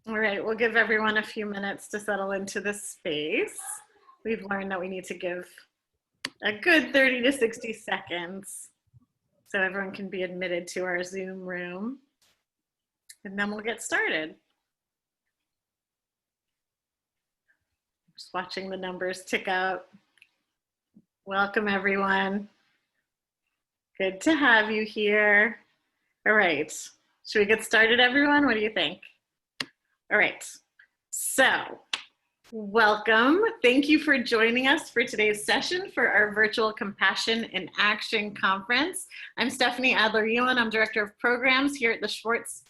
All right, we'll give everyone a few minutes to settle into the space. We've learned that we need to give a good 30 to 60 seconds so everyone can be admitted to our Zoom room. And then we'll get started. Just watching the numbers tick up. Welcome, everyone. Good to have you here. All right, should we get started, everyone? What do you think? All right, so welcome. Thank you for joining us for today's session for our virtual Compassion in Action conference. I'm Stephanie Adler-Ewan. I'm Director of Programs here at the Schwartz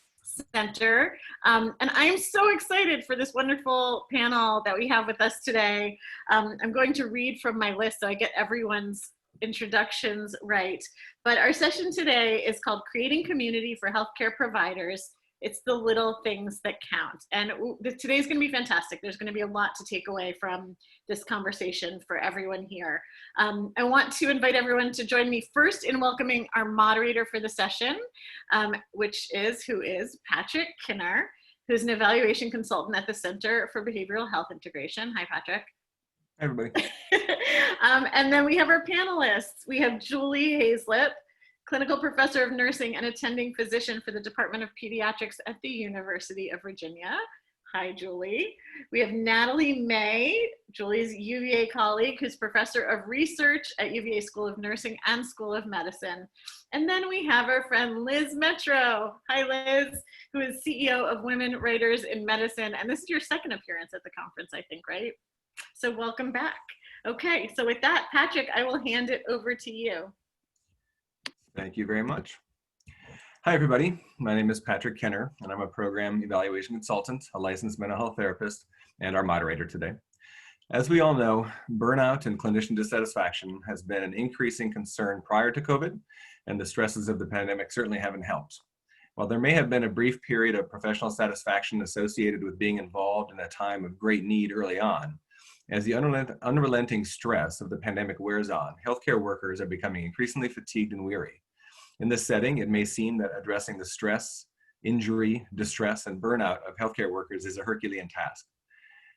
Center. And I'm so excited for this wonderful panel that we have with us today. I'm going to read from my list so I get everyone's introductions right. But our session today is called Creating Community for Healthcare Providers. It's the little things that count. And today's gonna be fantastic. There's gonna be a lot to take away from this conversation for everyone here. I want to invite everyone to join me first in welcoming our moderator for the session, who is Patrick Kinner, who's an evaluation consultant at the Center for Behavioral Health Integration. Hi, Patrick. Hi, everybody. And then we have our panelists. We have Julie Hayslip, clinical professor of nursing and attending physician for the Department of Pediatrics at the University of Virginia. Hi, Julie. We have Natalie May, Julie's UVA colleague, who's professor of research at UVA School of Nursing and School of Medicine. And then we have our friend Liz Metro. Hi, Liz, who is CEO of Women Writers in Medicine. And this is your second appearance at the conference, I think, right? So welcome back. Okay, so with that, Patrick, I will hand it over to you. Thank you very much. Hi, everybody. My name is Patrick Kenner, and I'm a program evaluation consultant, a licensed mental health therapist, and our moderator today. As we all know, burnout and clinician dissatisfaction has been an increasing concern prior to COVID, and the stresses of the pandemic certainly haven't helped. While there may have been a brief period of professional satisfaction associated with being involved in a time of great need early on, as the unrelenting stress of the pandemic wears on, healthcare workers are becoming increasingly fatigued and weary. In this setting, it may seem that addressing the stress, injury, distress, and burnout of healthcare workers is a Herculean task.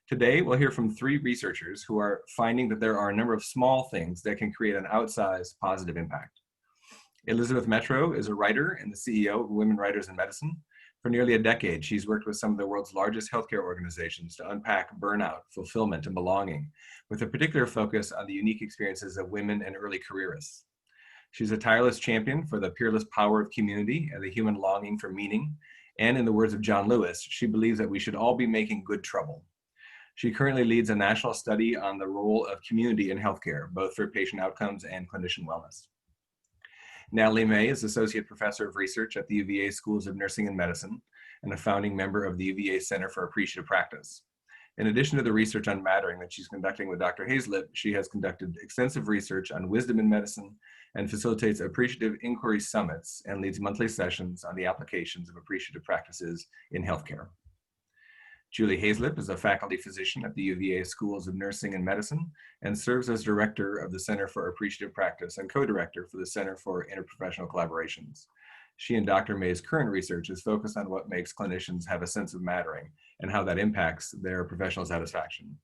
Today, we'll hear from 3 researchers who are finding that there are a number of small things that can create an outsized positive impact. Elizabeth Metro is a writer and the CEO of Women Writers in Medicine. For nearly a decade, she's worked with some of the world's largest healthcare organizations to unpack burnout, fulfillment, and belonging, with a particular focus on the unique experiences of women and early careerists. She's a tireless champion for the peerless power of community and the human longing for meaning. And in the words of John Lewis, she believes that we should all be making good trouble. She currently leads a national study on the role of community in healthcare, both for patient outcomes and clinician wellness. Natalie May is Associate Professor of Research at the UVA Schools of Nursing and Medicine and a founding member of the UVA Center for Appreciative Practice. In addition to the research on mattering that she's conducting with Dr. Hayslip, she has conducted extensive research on wisdom in medicine and facilitates appreciative inquiry summits and leads monthly sessions on the applications of appreciative practices in healthcare. Julie Hayslip is a faculty physician at the UVA Schools of Nursing and Medicine and serves as director of the Center for Appreciative Practice and co-director for the Center for Interprofessional Collaborations. She and Dr. May's current research is focused on what makes clinicians have a sense of mattering and how that impacts their professional satisfaction.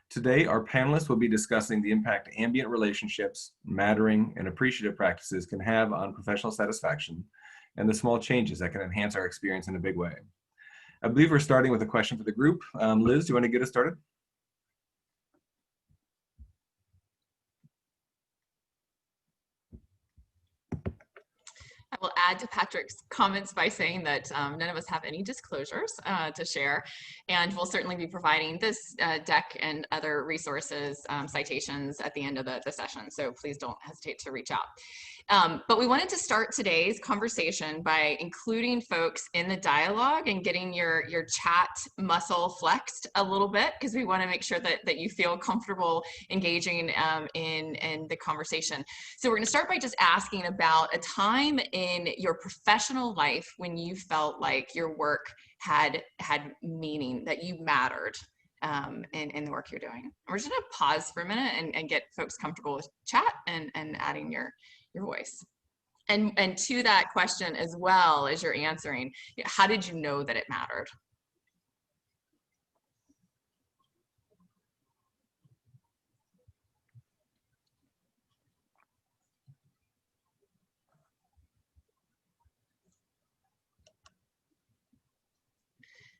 Today, our panelists will be discussing the impact ambient relationships, mattering, and appreciative practices can have on professional satisfaction and the small changes that can enhance our experience in a big way. I believe we're starting with a question for the group. Liz, do you want to get us started? I will add to Patrick's comments by saying that none of us have any disclosures to share, and we'll certainly be providing this deck and other resources, citations at the end of the session, so please don't hesitate to reach out. But we wanted to start today's conversation by including folks in the dialogue and getting your chat muscle flexed a little bit, because we want to make sure that you feel comfortable engaging in the conversation. So we're going to start by just asking about a time in your professional life when you felt like your work had meaning, that you mattered in the work you're doing. We're just going to pause for a minute and get folks comfortable with chat and adding your voice. And to that question as well as you're answering, how did you know that it mattered?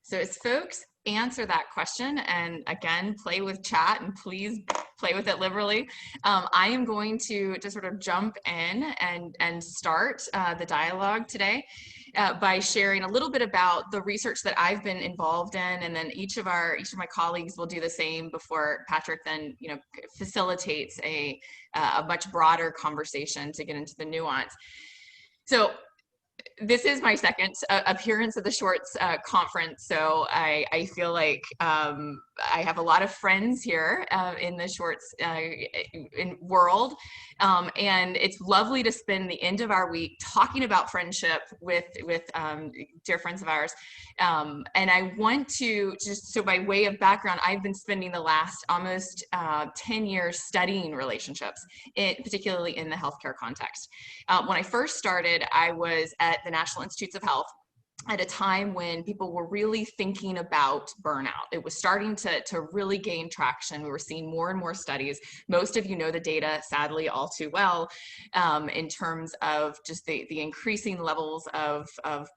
So as folks answer that question, and again, play with chat and please play with it liberally, I am going to sort of jump in and start the dialogue today by sharing a little bit about the research that I've been involved in, and then each of my colleagues will do the same before Patrick then facilitates a much broader conversation to get into the nuance. So this is my second appearance at the Schwartz conference, so I feel like I have a lot of friends here in the Schwartz world, and it's lovely to spend the end of our week talking about friendship with dear friends of ours. And I want to so by way of background, I've been spending the last almost 10 years studying relationships, particularly in the healthcare context. When I first started, I was at the National Institutes of Health at a time when people were really thinking about burnout. It was starting to really gain traction. We were seeing more and more studies. Most of you know the data, sadly, all too well, in terms of just the increasing levels of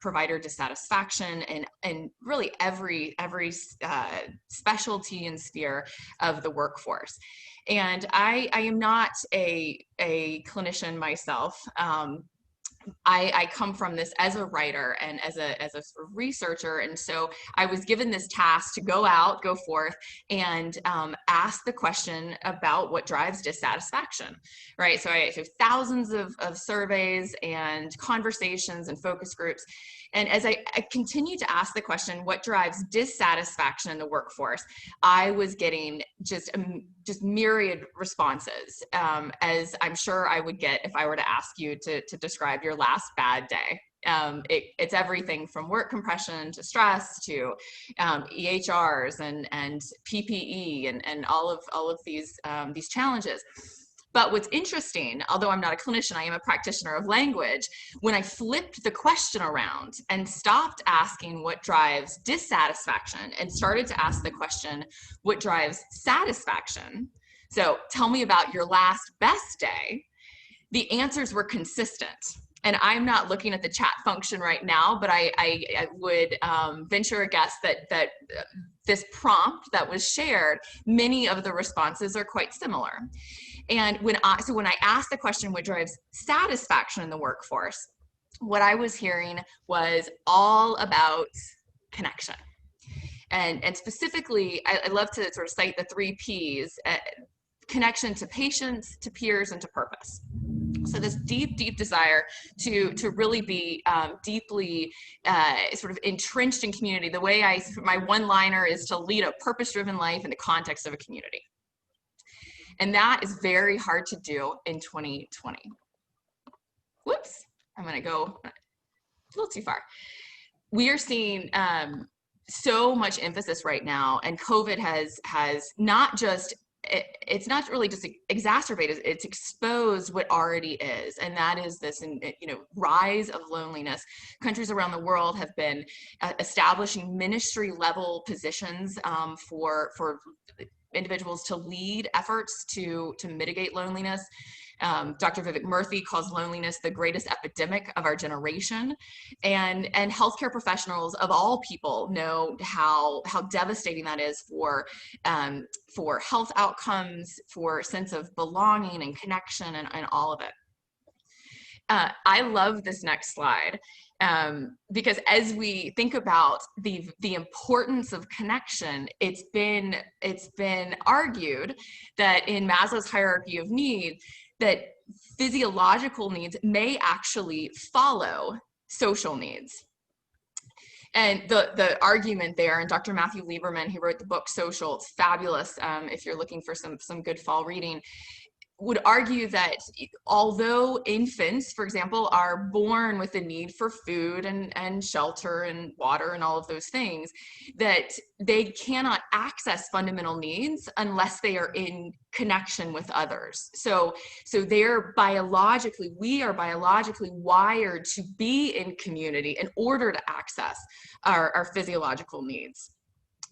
provider dissatisfaction and really every specialty and sphere of the workforce. And I am not a clinician myself. I come from this as a writer and as a sort of researcher, and so I was given this task to go forth and ask the question about what drives dissatisfaction, right? So I have thousands of surveys and conversations and focus groups, and as I continued to ask the question, what drives dissatisfaction in the workforce, I was getting just myriad responses, as I'm sure I would get if I were to ask you to describe your last bad day. It's everything from work compression to stress to EHRs and PPE and all of these challenges. But what's interesting, although I'm not a clinician, I am a practitioner of language, when I flipped the question around and stopped asking what drives dissatisfaction and started to ask the question, what drives satisfaction? So tell me about your last best day. The answers were consistent. And I'm not looking at the chat function right now, but I would venture a guess that this prompt that was shared, many of the responses are quite similar. And when I asked the question, what drives satisfaction in the workforce, what I was hearing was all about connection. And specifically, I love to sort of cite the 3 Ps, connection to patients, to peers, and to purpose. So this deep desire to really be deeply sort of entrenched in community. The way my one-liner is to lead a purpose-driven life in the context of a community. And that is very hard to do in 2020. Whoops, I'm gonna go a little too far. We are seeing so much emphasis right now, and COVID has not just, it's not really just exacerbated, it's exposed what already is, and that is this rise of loneliness. Countries around the world have been establishing ministry level positions for individuals to lead efforts to mitigate loneliness. Dr. Vivek Murthy calls loneliness the greatest epidemic of our generation, and healthcare professionals of all people know how devastating that is for health outcomes, for sense of belonging and connection, and all of it. I love this next slide because as we think about the importance of connection, it's been argued that in Maslow's hierarchy of needs, that physiological needs may actually follow social needs. And the argument there, and Dr. Matthew Lieberman, who wrote the book Social, it's fabulous if you're looking for some good fall reading, would argue that although infants, for example, are born with the need for food and shelter and water and all of those things, that they cannot access fundamental needs unless they are in connection with others. So we are biologically wired to be in community in order to access our physiological needs.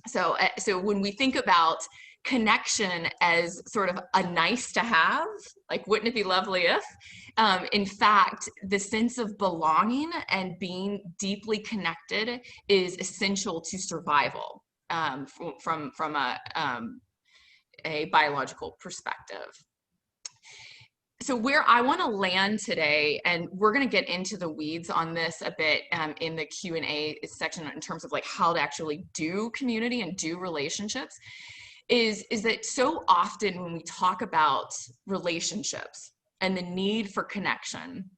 So, so when we think about connection as sort of a nice to have, like, wouldn't it be lovely if, in fact, the sense of belonging and being deeply connected is essential to survival, from a biological perspective. So where I want to land today, and we're going to get into the weeds on this a bit in the Q&A section in terms of like how to actually do community and do relationships, is that so often when we talk about relationships and the need for connection,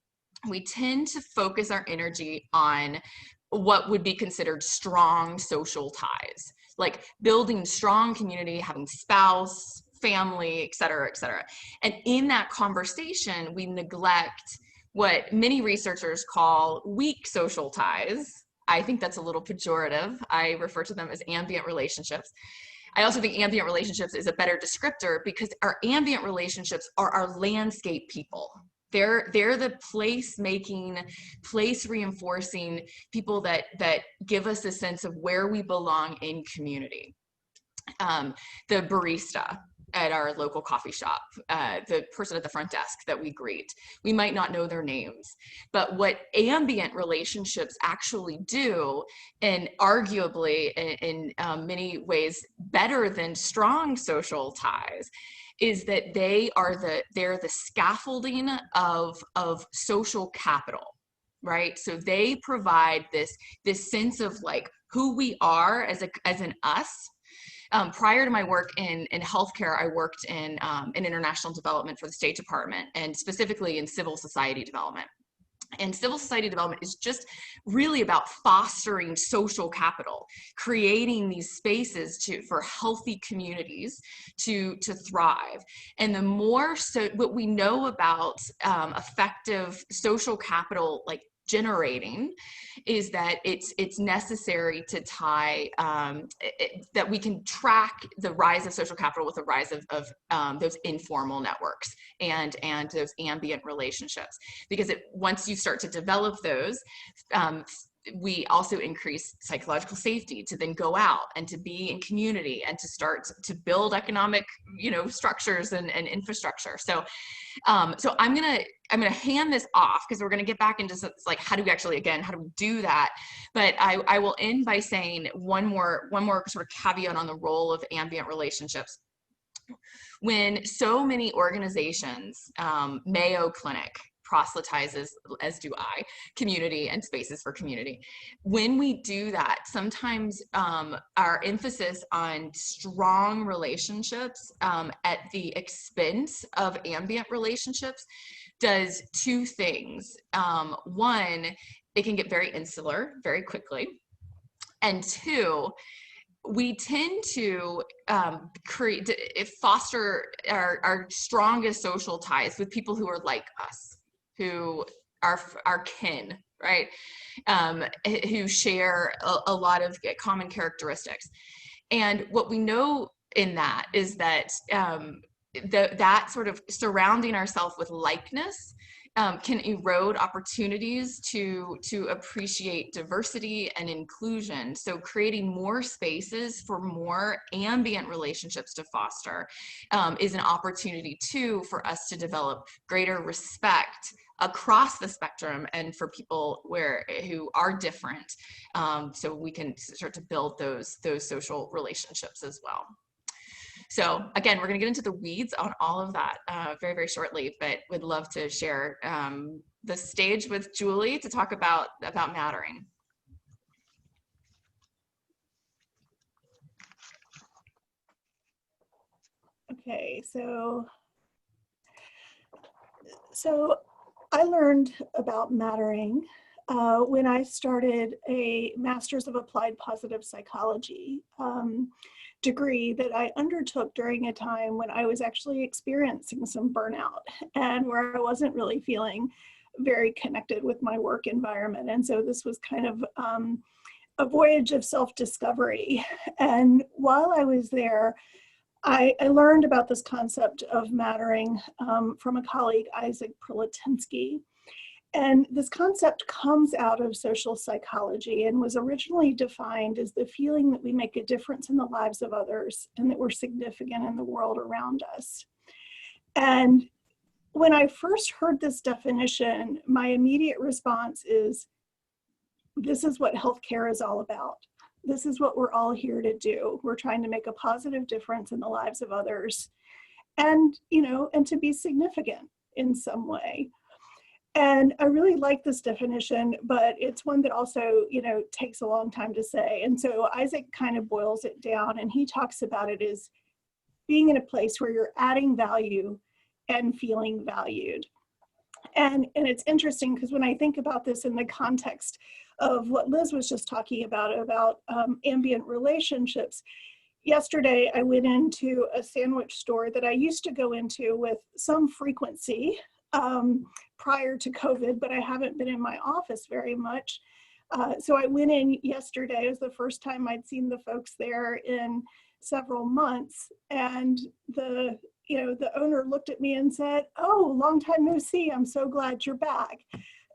we tend to focus our energy on what would be considered strong social ties, like building strong community, having spouse, family, et cetera, et cetera. And in that conversation, we neglect what many researchers call weak social ties. I think that's a little pejorative. I refer to them as ambient relationships. I also think ambient relationships is a better descriptor because our ambient relationships are our landscape people. They're the place making, place reinforcing people that give us a sense of where we belong in community. The barista at our local coffee shop, the person at the front desk that we greet. We might not know their names, but what ambient relationships actually do, and arguably in many ways better than strong social ties, is that they're the scaffolding of social capital, right? So they provide this sense of like who we are as an us. Prior to my work in healthcare, I worked in international development for the State Department, and specifically in civil society development. And civil society development is just really about fostering social capital, creating these spaces for healthy communities to thrive. And the more so what we know about effective social capital, like generating, is that it's necessary to tie that we can track the rise of social capital with the rise of those informal networks and those ambient relationships, because once you start to develop those, we also increase psychological safety to then go out and to be in community and to start to build economic, structures and infrastructure. So I'm gonna hand this off because we're gonna get back into like how do we do that? But I will end by saying one more sort of caveat on the role of ambient relationships. When so many organizations, Mayo Clinic proselytizes, as do I, community and spaces for community. When we do that, sometimes our emphasis on strong relationships at the expense of ambient relationships does two things. One, it can get very insular very quickly. And two, we tend to foster our strongest social ties with people who are like us, who are our kin, right? Who share a lot of common characteristics. And what we know in that is that that sort of surrounding ourselves with likeness can erode opportunities to appreciate diversity and inclusion. So creating more spaces for more ambient relationships to foster is an opportunity too for us to develop greater respect across the spectrum and for people who are different, so we can start to build those social relationships as well. So again, we're going to get into the weeds on all of that very, very shortly, but would love to share the stage with Julie to talk about mattering. Okay, so I learned about mattering when I started a Master's of Applied Positive Psychology degree that I undertook during a time when I was actually experiencing some burnout and where I wasn't really feeling very connected with my work environment. And so this was kind of a voyage of self-discovery. And while I was there, I learned about this concept of mattering from a colleague, Isaac Proletinsky. And this concept comes out of social psychology and was originally defined as the feeling that we make a difference in the lives of others and that we're significant in the world around us. And when I first heard this definition, my immediate response is, this is what healthcare is all about. This is what we're all here to do. We're trying to make a positive difference in the lives of others and, and to be significant in some way. And I really like this definition, but it's one that also, takes a long time to say. And so Isaac kind of boils it down, and he talks about it as being in a place where you're adding value and feeling valued. And it's interesting because when I think about this in the context of what Liz was just talking about ambient relationships, yesterday I went into a sandwich store that I used to go into with some frequency prior to COVID, but I haven't been in my office very much. So I went in yesterday. It was the first time I'd seen the folks there in several months. And the owner looked at me and said, "Oh, long time no see. I'm so glad you're back."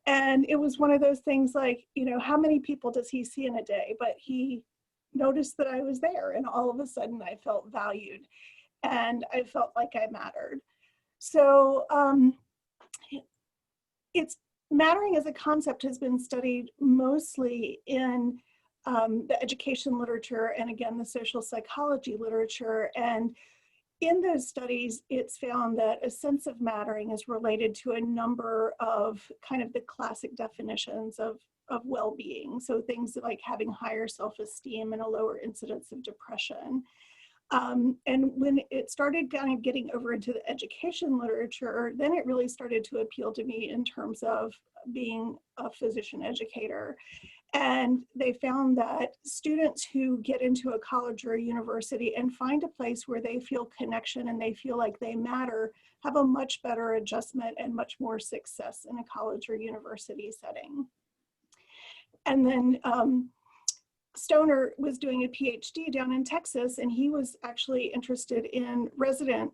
And it was one of those things like, how many people does he see in a day? But he noticed that I was there, and all of a sudden I felt valued and I felt like I mattered. So it's mattering as a concept has been studied mostly in the education literature and again, the social psychology literature. And in those studies, it's found that a sense of mattering is related to a number of kind of the classic definitions of well-being. So things like having higher self-esteem and a lower incidence of depression. And when it started kind of getting over into the education literature, then it really started to appeal to me in terms of being a physician educator. And they found that students who get into a college or a university and find a place where they feel connection and they feel like they matter have a much better adjustment and much more success in a college or university setting. And then Stoner was doing a PhD down in Texas, and he was actually interested in resident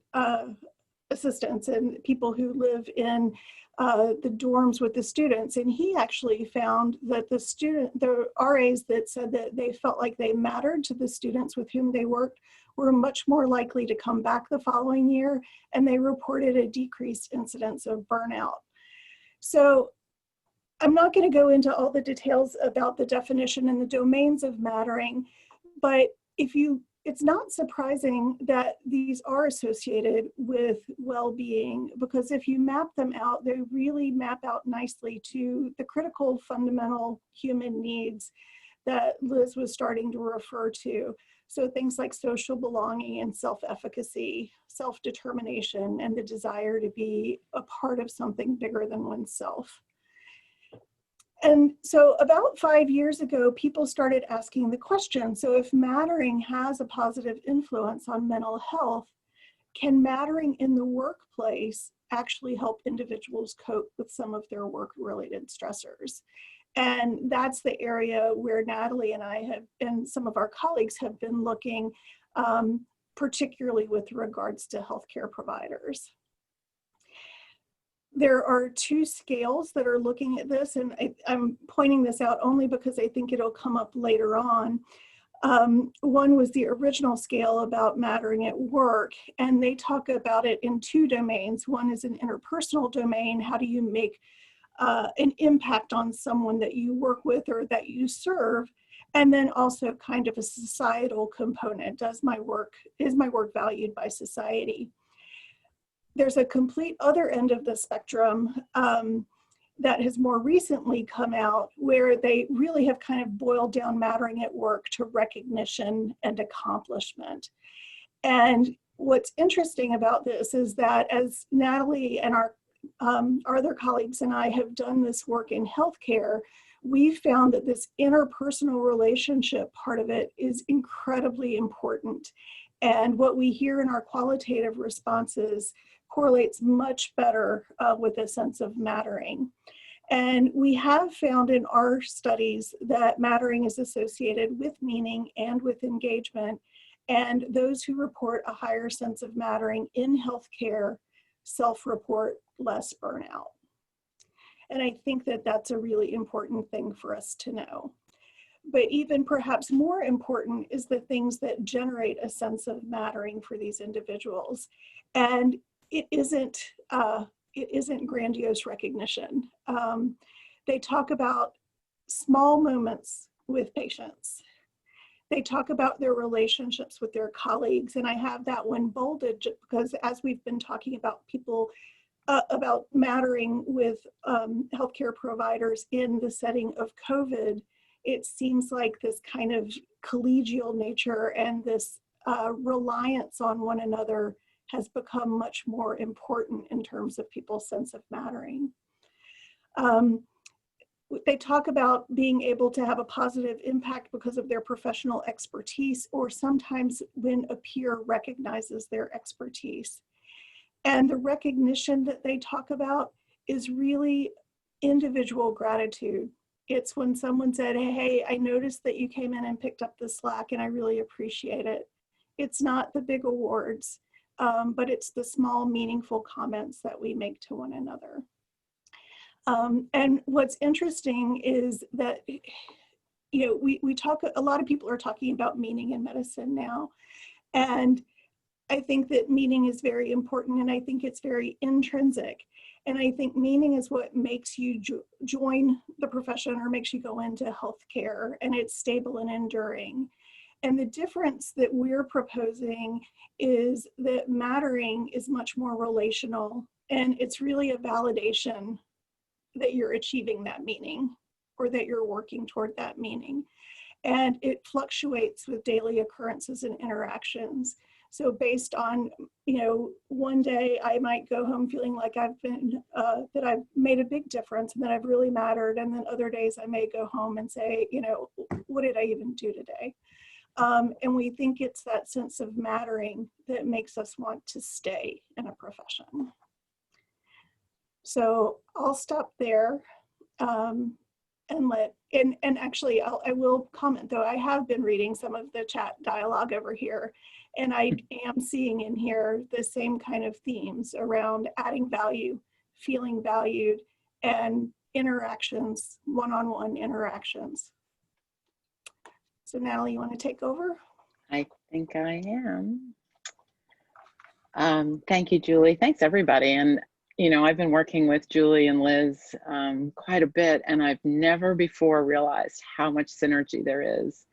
assistants and people who live in the dorms with the students. And he actually found that the RAs that said that they felt like they mattered to the students with whom they worked were much more likely to come back the following year, and they reported a decreased incidence of burnout. So I'm not going to go into all the details about the definition and the domains of mattering, but it's not surprising that these are associated with well-being, because if you map them out, they really map out nicely to the critical fundamental human needs that Liz was starting to refer to. So things like social belonging and self-efficacy, self-determination, and the desire to be a part of something bigger than oneself. And so about 5 years ago, people started asking the question, so if mattering has a positive influence on mental health, can mattering in the workplace actually help individuals cope with some of their work-related stressors? And that's the area where Natalie and I have, and some of our colleagues have been looking, particularly with regards to healthcare providers. There are two scales that are looking at this, and I'm pointing this out only because I think it'll come up later on. One was the original scale about mattering at work, and they talk about it in two domains. One is an interpersonal domain. How do you make an impact on someone that you work with or that you serve? And then also kind of a societal component. Is my work valued by society? There's a complete other end of the spectrum that has more recently come out, where they really have kind of boiled down mattering at work to recognition and accomplishment. And what's interesting about this is that as Natalie and our other colleagues and I have done this work in healthcare, we've found that this interpersonal relationship part of it is incredibly important. And what we hear in our qualitative responses correlates much better with a sense of mattering. And we have found in our studies that mattering is associated with meaning and with engagement. And those who report a higher sense of mattering in healthcare self-report less burnout. And I think that that's a really important thing for us to know. But even perhaps more important is the things that generate a sense of mattering for these individuals. And it isn't grandiose recognition. They talk about small moments with patients. They talk about their relationships with their colleagues. And I have that one bolded because as we've been talking about people, about mattering with healthcare providers in the setting of COVID, it seems like this kind of collegial nature and this reliance on one another has become much more important in terms of people's sense of mattering. They talk about being able to have a positive impact because of their professional expertise, or sometimes when a peer recognizes their expertise. And the recognition that they talk about is really individual gratitude. It's when someone said, hey, I noticed that you came in and picked up the slack and I really appreciate it. It's not the big awards, but it's the small, meaningful comments that we make to one another. And what's interesting is that, you know, we talk, a lot of people are talking about meaning in medicine now. And I think that meaning is very important, and I think it's very intrinsic. And I think meaning is what makes you join the profession or makes you go into healthcare, and it's stable and enduring. And the difference that we're proposing is that mattering is much more relational, and it's really a validation that you're achieving that meaning or that you're working toward that meaning. And it fluctuates with daily occurrences and interactions. So based on, you know, one day I might go home feeling like I've been, that I've made a big difference and that I've really mattered. And then other days I may go home and say, you know, what did I even do today? And we think it's that sense of mattering that makes us want to stay in a profession. So I'll stop there and actually I will comment though, I have been reading some of the chat dialogue over here, and I am seeing in here the same kind of themes around adding value, feeling valued, and interactions, one-on-one interactions. So Natalie, you want to take over? I think I am. Thank you, Julie. Thanks, everybody. And, you know, I've been working with Julie and Liz quite a bit, and I've never before realized how much synergy there is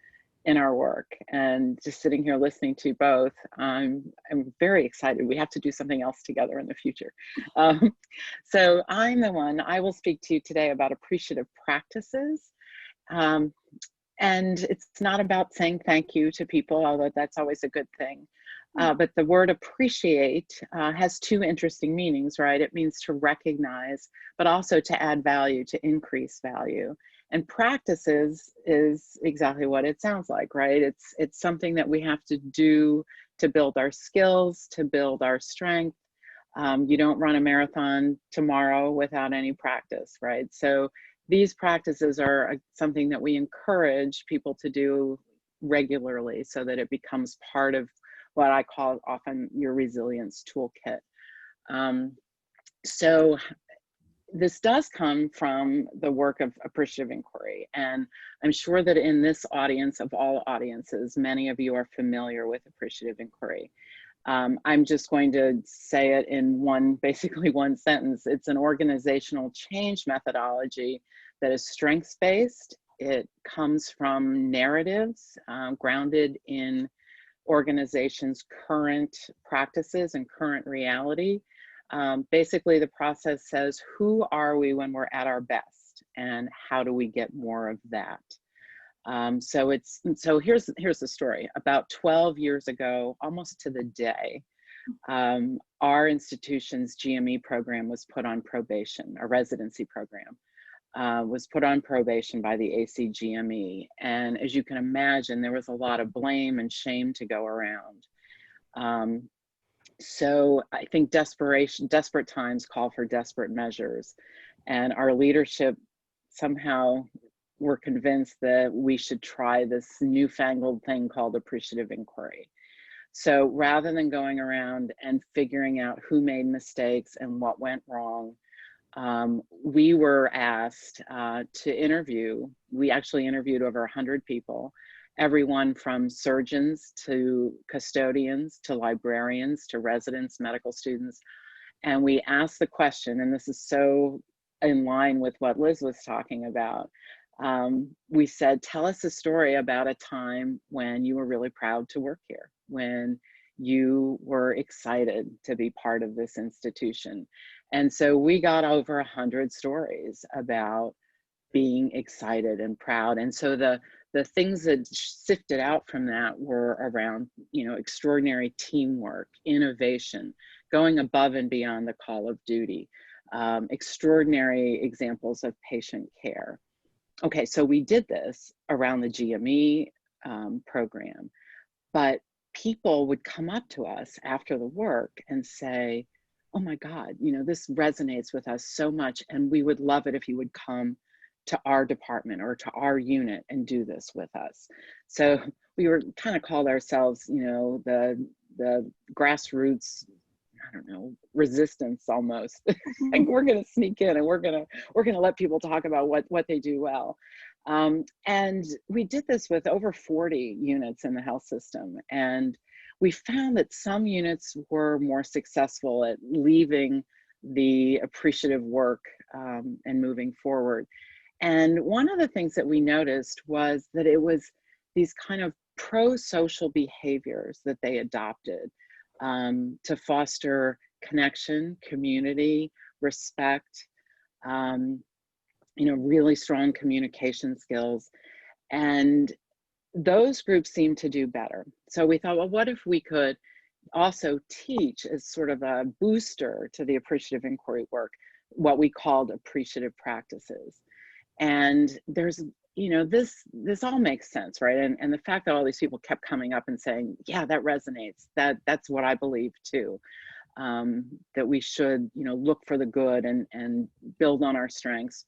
in our work. And just sitting here listening to both, I'm very excited. We have to do something else together in the future. So I will speak to you today about appreciative practices. And it's not about saying thank you to people, although that's always a good thing. But the word appreciate has two interesting meanings, right? It means to recognize, but also to add value, to increase value. And practices is exactly what it sounds like, right? It's something that we have to do to build our skills, to build our strength. You don't run a marathon tomorrow without any practice, right? So these practices are something that we encourage people to do regularly so that it becomes part of what I call often your resilience toolkit. So this does come from the work of appreciative inquiry. And I'm sure that in this audience of all audiences, many of you are familiar with appreciative inquiry. I'm just going to say it in basically one sentence. It's an organizational change methodology that is strengths-based. It comes from narratives grounded in organizations' current practices and current reality. Basically, the process says, who are we when we're at our best, and how do we get more of that? So here's the story. About 12 years ago, almost to the day, our institution's GME program was put on probation. A residency program was put on probation by the ACGME. And as you can imagine, there was a lot of blame and shame to go around. So I think desperate times call for desperate measures. And our leadership somehow were convinced that we should try this newfangled thing called appreciative inquiry. So rather than going around and figuring out who made mistakes and what went wrong, we were asked to interview. We actually interviewed over 100 people, everyone from surgeons to custodians to librarians to residents, medical students. And we asked the question, and this is so in line with what Liz was talking about. We said, tell us a story about a time when you were really proud to work here, when you were excited to be part of this institution. And so we got over 100 stories about being excited and proud. And so the things that sifted out from that were around, extraordinary teamwork, innovation, going above and beyond the call of duty, extraordinary examples of patient care. Okay, so we did this around the GME program, but people would come up to us after the work and say, oh my God, this resonates with us so much, and we would love it if you would come to our department or to our unit and do this with us. So we were kind of called ourselves, the grassroots, I don't know, resistance almost. Like, we're going to sneak in and we're going to let people talk about what they do well. And we did this with over 40 units in the health system. And we found that some units were more successful at leaving the appreciative work and moving forward. And one of the things that we noticed was that it was these kind of pro-social behaviors that they adopted to foster connection, community, respect, really strong communication skills. And those groups seem to do better. So we thought, well, what if we could also teach as sort of a booster to the appreciative inquiry work, what we called appreciative practices. And there's, this all makes sense, right? And the fact that all these people kept coming up and saying, yeah, that resonates, that's what I believe too, that we should, look for the good and build on our strengths.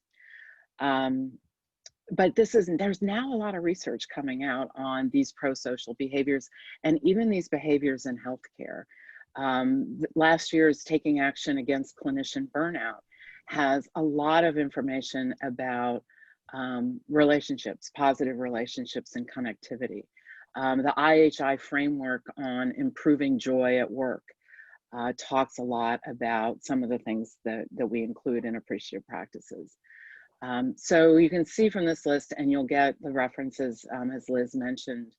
But there's now a lot of research coming out on these pro-social behaviors and even these behaviors in healthcare. Last year's Taking Action Against Clinician Burnout has a lot of information about relationships, positive relationships and connectivity. The IHI framework on improving joy at work talks a lot about some of the things that we include in appreciative practices. So you can see from this list, and you'll get the references as Liz mentioned,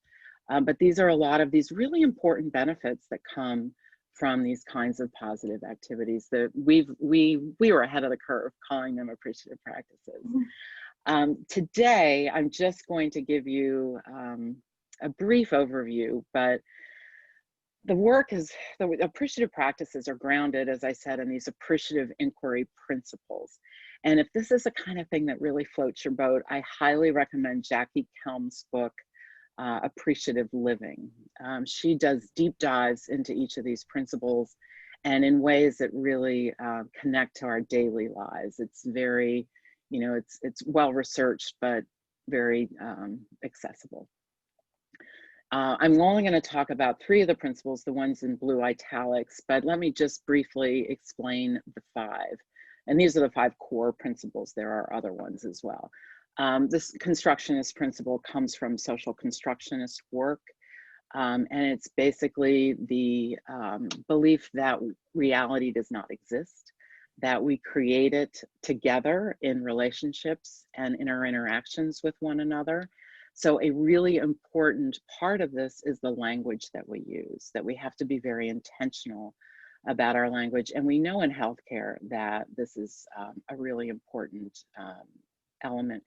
but these are a lot of these really important benefits that come from these kinds of positive activities that we were ahead of the curve calling them appreciative practices. Today, I'm just going to give you a brief overview, but the appreciative practices are grounded, as I said, in these appreciative inquiry principles. And if this is the kind of thing that really floats your boat, I highly recommend Jackie Kelm's book, Appreciative Living. She does deep dives into each of these principles and in ways that really connect to our daily lives. It's very, it's well researched, but very accessible. I'm only going to talk about 3 of the principles, the ones in blue italics, but let me just briefly explain the 5. And these are the 5 core principles. There are other ones as well. This constructionist principle comes from social constructionist work. And it's basically the belief that reality does not exist, that we create it together in relationships and in our interactions with one another. So a really important part of this is the language that we use, that we have to be very intentional about our language. And we know in healthcare that this is a really important element.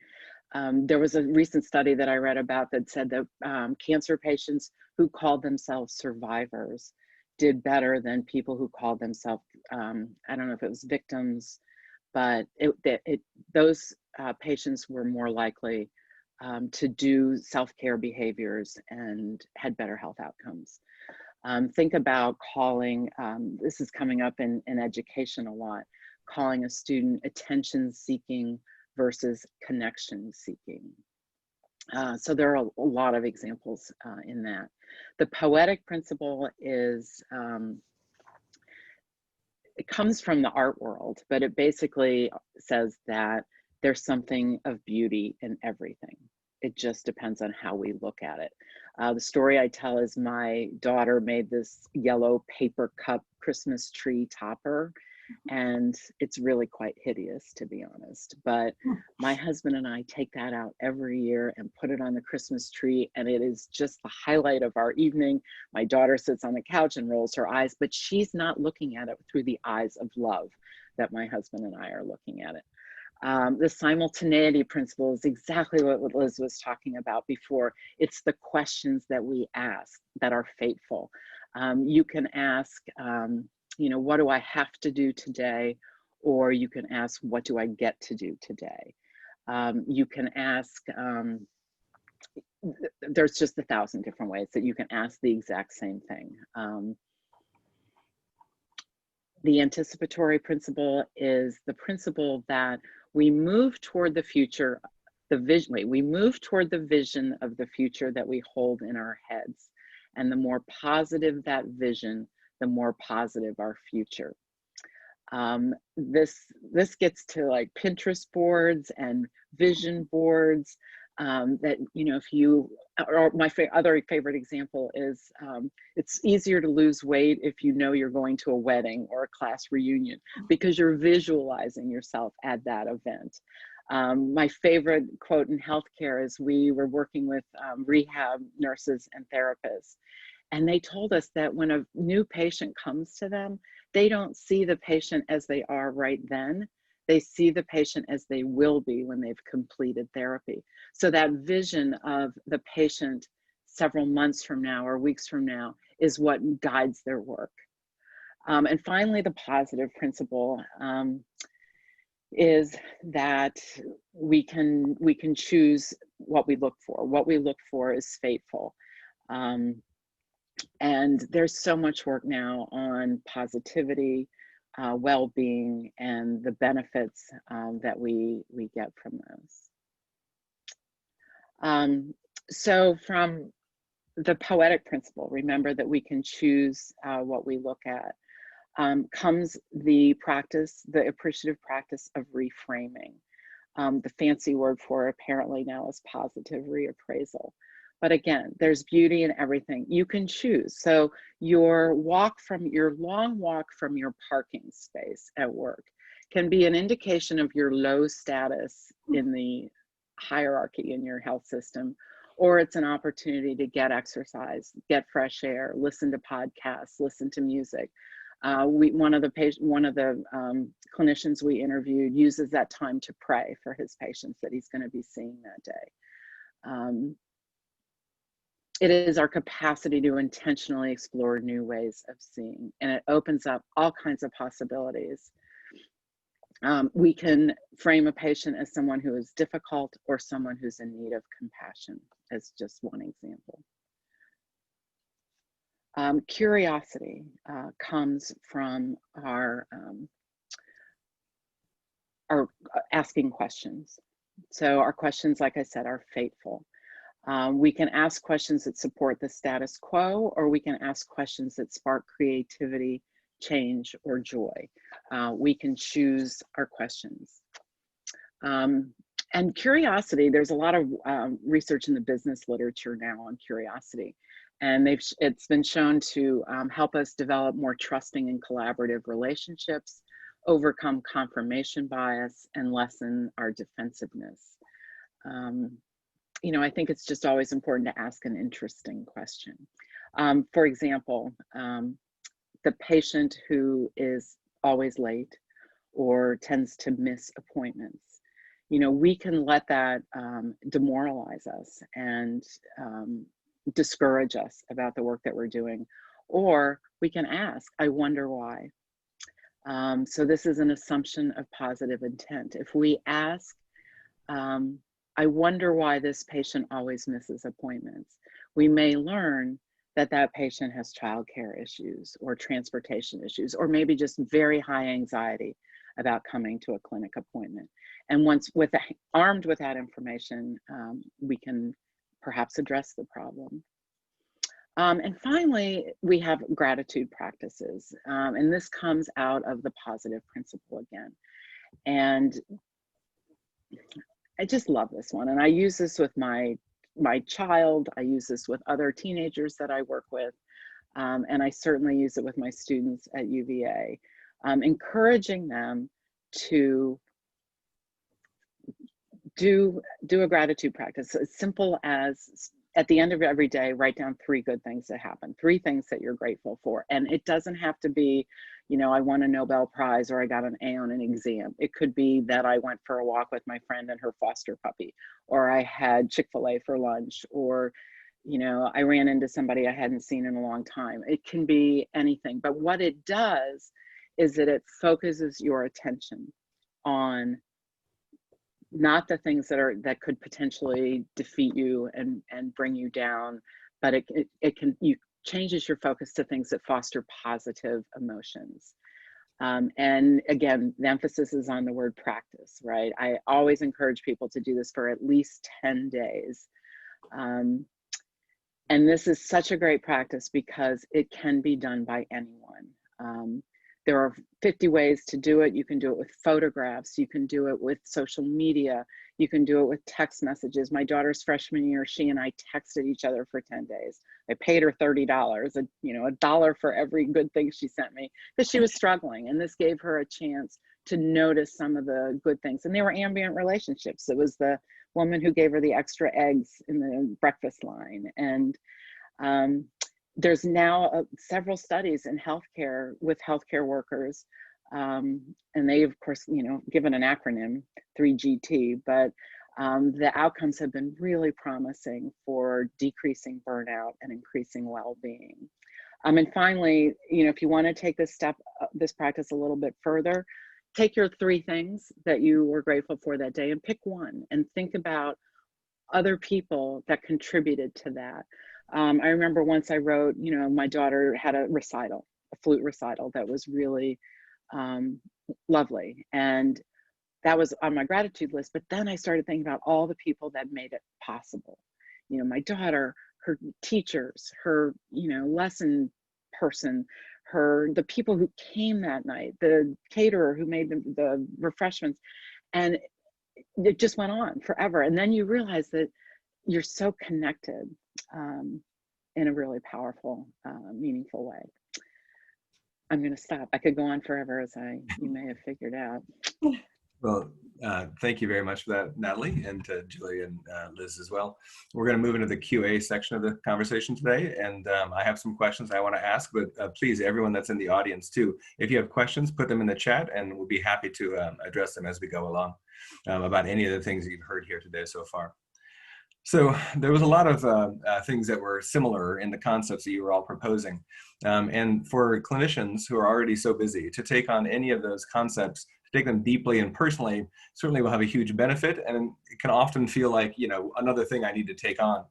There was a recent study that I read about that said that cancer patients who called themselves survivors did better than people who called themselves, I don't know if it was victims, but those patients were more likely to do self-care behaviors and had better health outcomes. Think about calling, this is coming up in education a lot, calling a student attention-seeking versus connection-seeking. So there are a lot of examples in that. The poetic principle is it comes from the art world, but it basically says that there's something of beauty in everything. It just depends on how we look at it. The story I tell is my daughter made this yellow paper cup Christmas tree topper, and it's really quite hideous, to be honest. But my husband and I take that out every year and put it on the Christmas tree, and it is just the highlight of our evening. My daughter sits on the couch and rolls her eyes, but she's not looking at it through the eyes of love that my husband and I are looking at it. The simultaneity principle is exactly what Liz was talking about before. It's the questions that we ask that are fateful. You can ask, you know, what do I have to do today? Or you can ask, what do I get to do today? You can ask, there's just 1,000 different ways that you can ask the exact same thing. The anticipatory principle is the principle that we move toward the future, the vision, we move toward the vision of the future that we hold in our heads. And the more positive that vision, the more positive our future. This gets to like Pinterest boards and vision boards that, you know, if you, or my other favorite example is it's easier to lose weight if you know you're going to a wedding or a class reunion because you're visualizing yourself at that event. My favorite quote in healthcare is we were working with rehab nurses and therapists, and they told us that when a new patient comes to them, they don't see the patient as they are right then. They see the patient as they will be when they've completed therapy. So that vision of the patient several months from now or weeks from now is what guides their work. And finally, the positive principle is that we can choose what we look for. What we look for is fateful. And there's so much work now on positivity, well-being, and the benefits that we get from those. So from the poetic principle, remember that we can choose what we look at, comes the practice, the appreciative practice of reframing. The fancy word for it apparently now is positive reappraisal. But again, there's beauty in everything. You can choose. So your long walk from your parking space at work can be an indication of your low status in the hierarchy in your health system, or it's an opportunity to get exercise, get fresh air, listen to podcasts, listen to music. One of the clinicians we interviewed uses that time to pray for his patients that he's going to be seeing that day. It is our capacity to intentionally explore new ways of seeing, and it opens up all kinds of possibilities. We can frame a patient as someone who is difficult or someone who's in need of compassion, as just one example. Curiosity comes from our asking questions. So our questions, like I said, are fateful. We can ask questions that support the status quo, or we can ask questions that spark creativity, change, or joy. We can choose our questions. And curiosity, there's a lot of research in the business literature now on curiosity. And it's been shown to help us develop more trusting and collaborative relationships, overcome confirmation bias, and lessen our defensiveness. You know, I think it's just always important to ask an interesting question. For example, the patient who is always late or tends to miss appointments, you know, we can let that demoralize us and discourage us about the work that we're doing. Or we can ask, I wonder why. So this is an assumption of positive intent. If we ask, I wonder why this patient always misses appointments, we may learn that that patient has childcare issues or transportation issues, or maybe just very high anxiety about coming to a clinic appointment. And once armed with that information, we can perhaps address the problem. And finally, we have gratitude practices. And this comes out of the positive principle again. And I just love this one. And I use this with my child. I use this with other teenagers that I work with. And I certainly use it with my students at UVA, encouraging them to do a gratitude practice as simple as at the end of every day, write down 3 good things that happened, 3 things that you're grateful for. And it doesn't have to be, you know, I won a Nobel Prize or I got an A on an exam. It could be that I went for a walk with my friend and her foster puppy, or I had Chick-fil-A for lunch, or, you know, I ran into somebody I hadn't seen in a long time. It can be anything. But what it does is that it focuses your attention on not the things that could potentially defeat you and bring you down, but it changes your focus to things that foster positive emotions. And again, the emphasis is on the word practice, right? I always encourage people to do this for at least 10 days. And this is such a great practice because it can be done by anyone. There are 50 ways to do it. You can do it with photographs. You can do it with social media. You can do it with text messages. My daughter's freshman year, she and I texted each other for 10 days. I paid her $30, $1 for every good thing she sent me because she was struggling. And this gave her a chance to notice some of the good things. And they were ambient relationships. It was the woman who gave her the extra eggs in the breakfast line. And there's now several studies in healthcare with healthcare workers, and they, of course, given an acronym, 3GT, but the outcomes have been really promising for decreasing burnout and increasing well-being. And finally, if you want to take this practice a little bit further, take your 3 things that you were grateful for that day and pick one and think about other people that contributed to that. I remember once I wrote, my daughter had a flute recital that was really lovely. And that was on my gratitude list. But then I started thinking about all the people that made it possible. My daughter, her teachers, her, lesson person, the people who came that night, the caterer who made the refreshments. And it just went on forever. And then you realize that you're so connected in a really powerful, meaningful way. I'm going to stop. I could go on forever, as you may have figured out. Well, thank you very much for that, Natalie, and to Julie and Liz as well. We're going to move into the QA section of the conversation today, and I have some questions I want to ask, but please, everyone that's in the audience too, if you have questions, put them in the chat, and we'll be happy to address them as we go along about any of the things that you've heard here today so far. So there was a lot of things that were similar in the concepts that you were all proposing. And for clinicians who are already so busy, to take on any of those concepts, to take them deeply and personally, certainly will have a huge benefit. And it can often feel like, another thing I need to take on.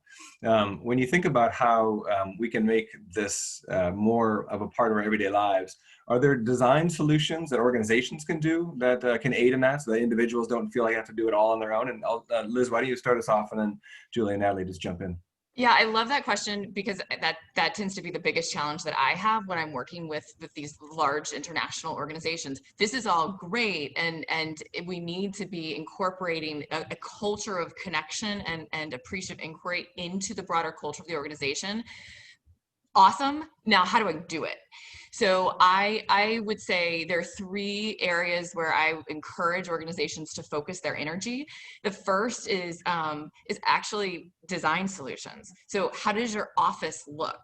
When you think about how we can make this more of a part of our everyday lives, are there design solutions that organizations can do that can aid in that, so that individuals don't feel like they have to do it all on their own? And Liz, why don't you start us off, and then Julie and Natalie just jump in. Yeah, I love that question because that tends to be the biggest challenge that I have when I'm working with these large international organizations. This is all great, and we need to be incorporating a culture of connection and appreciative inquiry into the broader culture of the organization. Awesome. Now, how do I do it? So I would say there are 3 areas where I encourage organizations to focus their energy. The first is actually design solutions. So how does your office look?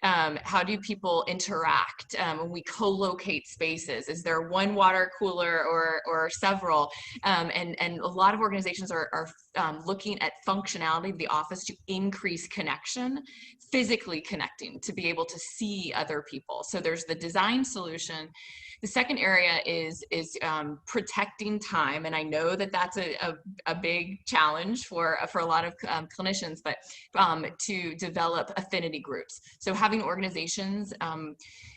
How do people interact when we co-locate spaces? Is there one water cooler or several? And a lot of organizations are looking at functionality of the office to increase connection, physically connecting, to be able to see other people. So there's the design solution. The second area is protecting time, and I know that that's a big challenge for a lot of clinicians, but to develop affinity groups. So having having organizations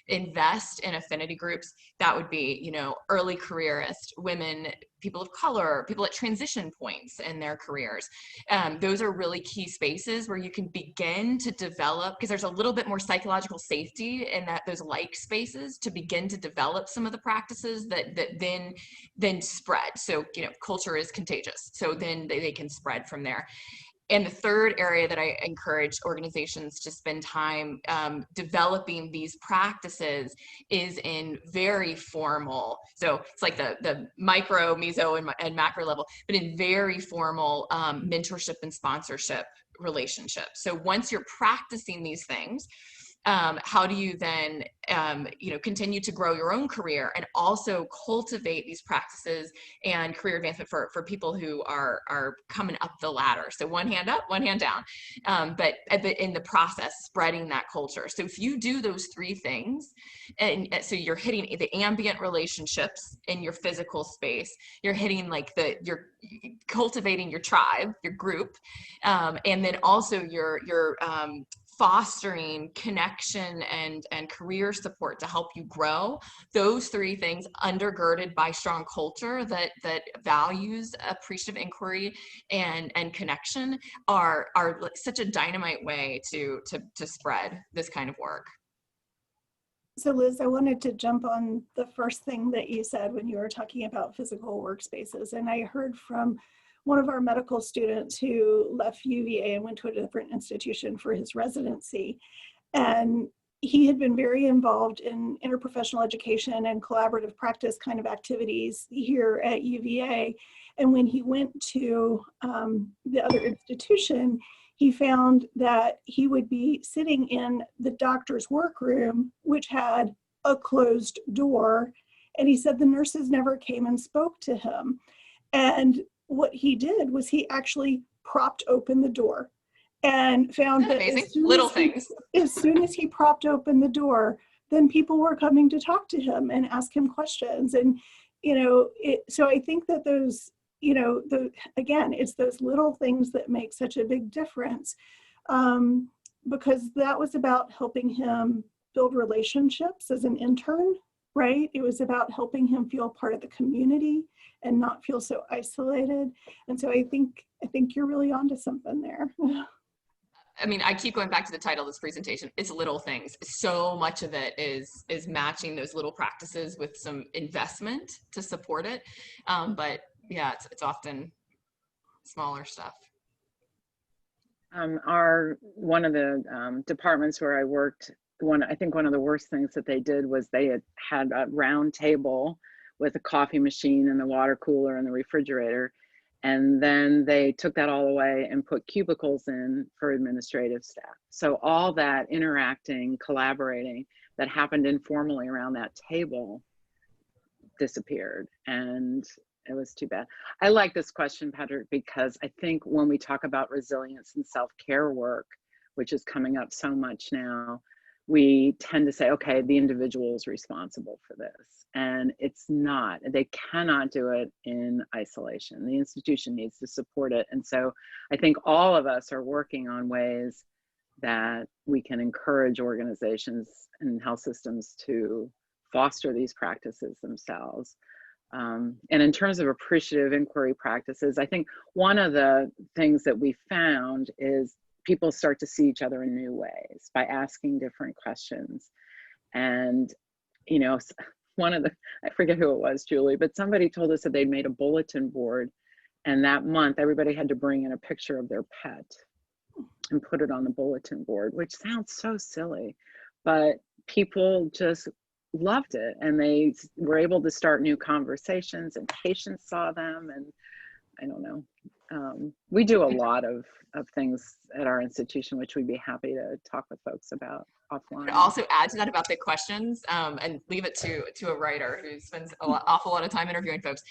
invest in affinity groups, that would be, you know, early careerists, women, people of color, people at transition points in their careers. Those are really key spaces where you can begin to develop, because there's a little bit more psychological safety in those like spaces, to begin to develop some of the practices that then spread. So, you know, culture is contagious. So then they can spread from there. And the third area that I encourage organizations to spend time developing these practices is in very formal, so it's like the micro, meso, and macro level, but in very formal mentorship and sponsorship relationships. So once you're practicing these things, how do you then, you know, continue to grow your own career and also cultivate these practices and career advancement for people who are coming up the ladder? So one hand up, one hand down, but in the process, spreading that culture. So if you do those three things, and so you're hitting the ambient relationships in your physical space, you're hitting like you're cultivating your tribe, your group, and then also you're fostering connection and career support to help you grow. Those three things, undergirded by strong culture that values appreciative inquiry and connection, are such a dynamite way to spread this kind of work. So Liz, I wanted to jump on the first thing that you said when you were talking about physical workspaces. And I heard from one of our medical students who left UVA and went to a different institution for his residency. And he had been very involved in interprofessional education and collaborative practice kind of activities here at UVA. And when he went to the other institution, he found that he would be sitting in the doctor's workroom, which had a closed door. And he said the nurses never came and spoke to him. And what he did was he actually propped open the door and found that as soon as he propped open the door, then people were coming to talk to him and ask him questions. And, you know, so I think that those, you know, again, it's those little things that make such a big difference, because that was about helping him build relationships as an intern, right? It was about helping him feel part of the community and not feel so isolated. And so I think you're really onto something there. I mean, I keep going back to the title of this presentation. It's little things. So much of it is matching those little practices with some investment to support it. But yeah, it's often smaller stuff. One of the departments where I worked, I think one of the worst things that they did was they had a round table with a coffee machine and the water cooler and the refrigerator. And then they took that all away and put cubicles in for administrative staff. So all that interacting, collaborating that happened informally around that table disappeared. And it was too bad. I like this question, Patrick, because I think when we talk about resilience and self-care work, which is coming up so much now, we tend to say, okay, the individual is responsible for this. And it's not. They cannot do it in isolation. The institution needs to support it. And so I think all of us are working on ways that we can encourage organizations and health systems to foster these practices themselves. And in terms of appreciative inquiry practices, I think one of the things that we found is people start to see each other in new ways by asking different questions. And, you know, I forget who it was, Julie, but somebody told us that they'd made a bulletin board, and that month everybody had to bring in a picture of their pet and put it on the bulletin board, which sounds so silly, but people just loved it. And they were able to start new conversations, and patients saw them. And I don't know. We do a lot of things at our institution, which we'd be happy to talk with folks about offline. Also add to that about the questions, and leave it to a writer who spends awful lot of time interviewing folks.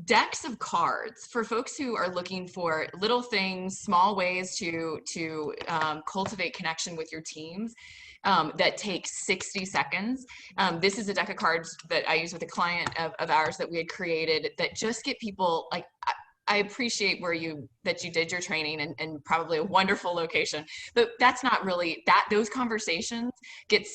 Decks of cards for folks who are looking for little things, small ways to cultivate connection with your teams. That takes 60 seconds. This is a deck of cards that I use with a client of ours that we had created that just get people like, I appreciate that you did your training and probably a wonderful location, but that's not really those conversations get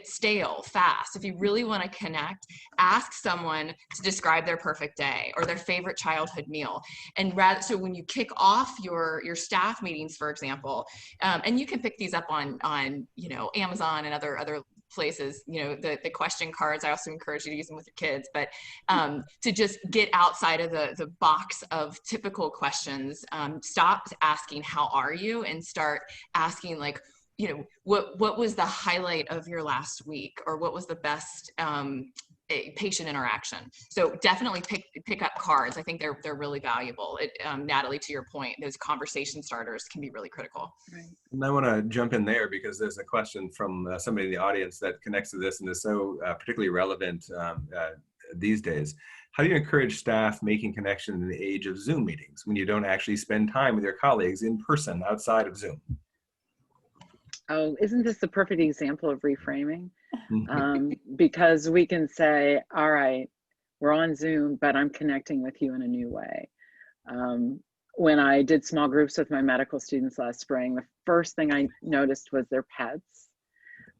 stale fast. If you really want to connect, ask someone to describe their perfect day or their favorite childhood meal. And so when you kick off your staff meetings, for example, and you can pick these up on Amazon and other places, the question cards, I also encourage you to use them with your kids, but to just get outside of the box of typical questions, stop asking how are you and start asking like, what was the highlight of your last week, or what was the best patient interaction. So definitely pick up cards. I think they're really valuable. Natalie, to your point, those conversation starters can be really critical. Right. And I want to jump in there because there's a question from somebody in the audience that connects to this and is so particularly relevant these days. How do you encourage staff making connection in the age of Zoom meetings when you don't actually spend time with your colleagues in person outside of Zoom? Oh, isn't this the perfect example of reframing? Because we can say, all right, we're on Zoom, but I'm connecting with you in a new way. When I did small groups with my medical students last spring, the first thing I noticed was their pets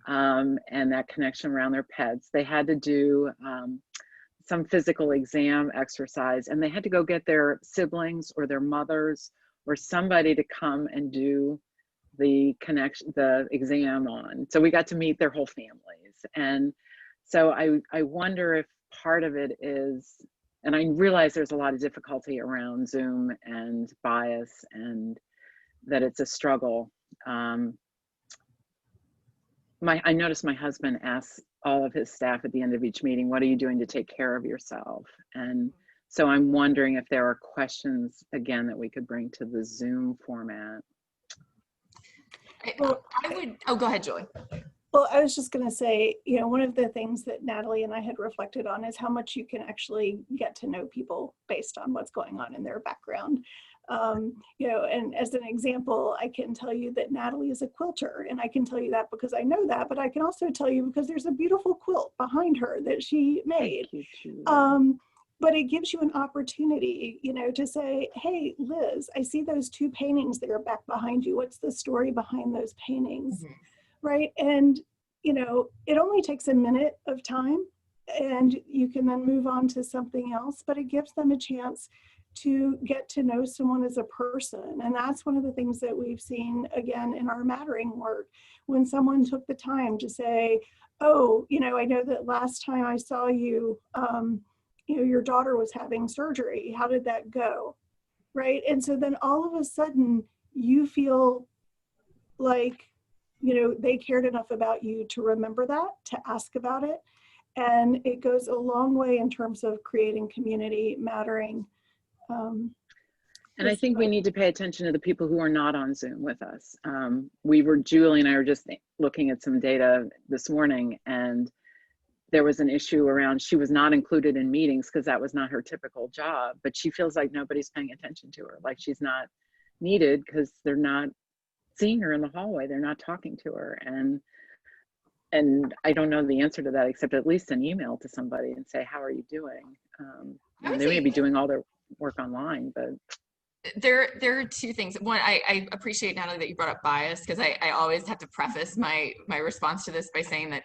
and that connection around their pets. They had to do some physical exam exercise, and they had to go get their siblings or their mothers or somebody to come and do the exam on. So we got to meet their whole families. And so I wonder if part of it is, and I realize there's a lot of difficulty around Zoom and bias and that it's a struggle. I noticed my husband asks all of his staff at the end of each meeting, what are you doing to take care of yourself? And so I'm wondering if there are questions, again, that we could bring to the Zoom format. Well, go ahead, Julie. Well, I was just going to say, one of the things that Natalie and I had reflected on is how much you can actually get to know people based on what's going on in their background. And as an example, I can tell you that Natalie is a quilter, and I can tell you that because I know that, but I can also tell you because there's a beautiful quilt behind her that she made. But it gives you an opportunity, to say, hey, Liz, I see those two paintings that are back behind you. What's the story behind those paintings? Mm-hmm. Right. And, it only takes a minute of time and you can then move on to something else, but it gives them a chance to get to know someone as a person. And that's one of the things that we've seen again in our mattering work, when someone took the time to say, oh, I know that last time I saw you, your daughter was having surgery. How did that go? Right. And so then all of a sudden you feel like, they cared enough about you to remember that, to ask about it. And it goes a long way in terms of creating community, mattering. And I think we need to pay attention to the people who are not on Zoom with us. Julie and I were just looking at some data this morning, and there was an issue around, she was not included in meetings because that was not her typical job, but she feels like nobody's paying attention to her, like she's not needed because they're not seeing her in the hallway, they're not talking to her. And I don't know the answer to that, except at least an email to somebody and say, how are you doing? They may be doing all their work online, but there are two things. One, I appreciate, Natalie, that you brought up bias, because I always have to preface my response to this by saying that,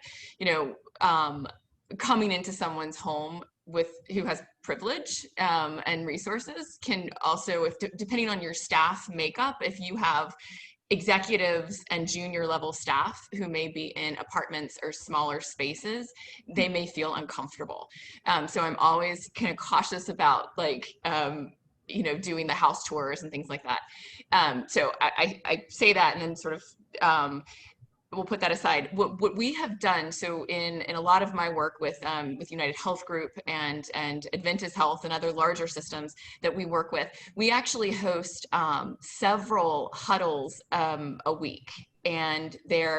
coming into someone's home who has privilege and resources can also, depending on your staff makeup, if you have executives and junior level staff who may be in apartments or smaller spaces, they may feel uncomfortable. So I'm always kind of cautious about doing the house tours and things like that. So I say that, and then sort of we'll put that aside. What we have done, so in a lot of my work with United Health Group and Adventist Health and other larger systems that we work with, we actually host several huddles a week. And